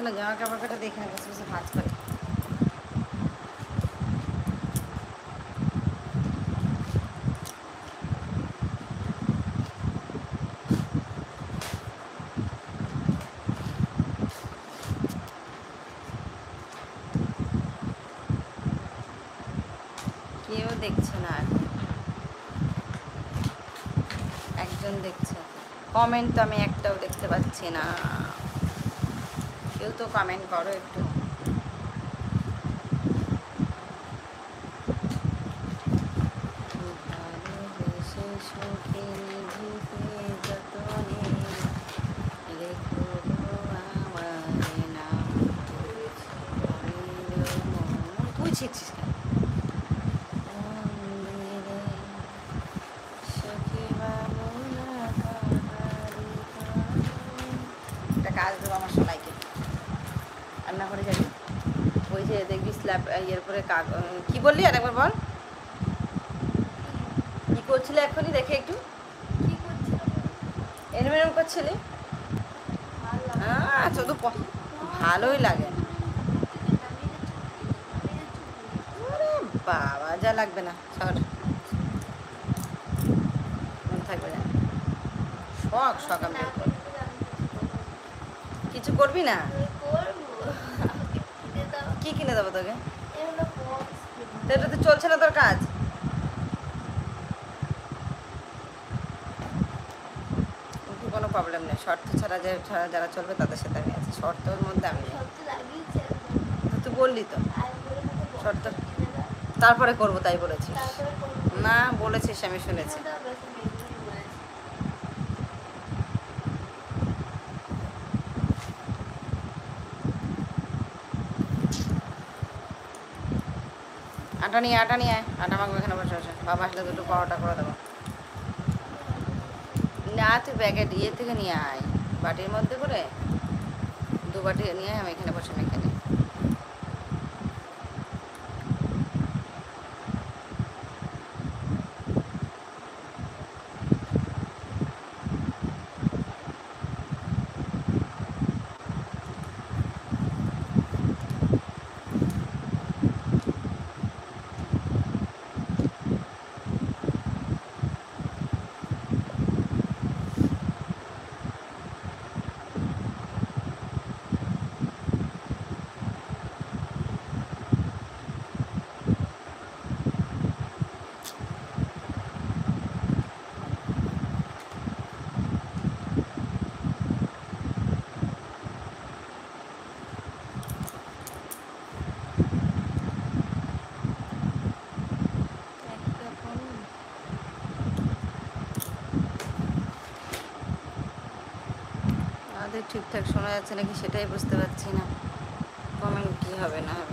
চলো জামা কাপড় কাটা দেখে বসে বসে ভাজ করে। কেউ দেখছে না, একজন দেখছে। কমেন্ট তো আমি একটাও দেখতে পাচ্ছি না। কেউ তো কমেন্ট করো একটু। তুই শিখছিস কেন? একটা কাজ দেবো আমার সবাইকে। রান্নাঘরে যাবি, ওই যে দেখবি স্ল্যাব ইয়ের পরে কি বললি আর একবার বল। কি করছিলে এখনই দেখে একটু? এরম এরম করছিলি? শুধু ভালোই লাগে। বাবা যা লাগবে না, সর মন থাকবে না। শখ শখ আমি কিছু করবি না? কি কিনে দেবো তোকে? এটা তো চলছে না তোর কাজ। কোনো প্রবলেম নেই, শর্ত ছাড়া যারা চলবে তাদের সাথে আমি আছি, শর্তর মধ্যে আমি তুই বললি তো শর্ত তারপরে করবো তাই বলেছিস না? বলেছিস, আমি শুনেছি। আটা নিয়ে আটা মাখবো এখানে বসে বসে। বাবা আসলে দুটো পরোটা করে দেবো। না তুই প্যাকেট ইয়ে থেকে নিয়ে আয়, বাটির মধ্যে করে 2 বাটি নিয়ে আয়, আমি এখানে বসে মেখে নিই। ঠিকঠাক শোনা যাচ্ছে নাকি সেটাই বুঝতে পারছি না। কমেন্ট কী হবে না হবে।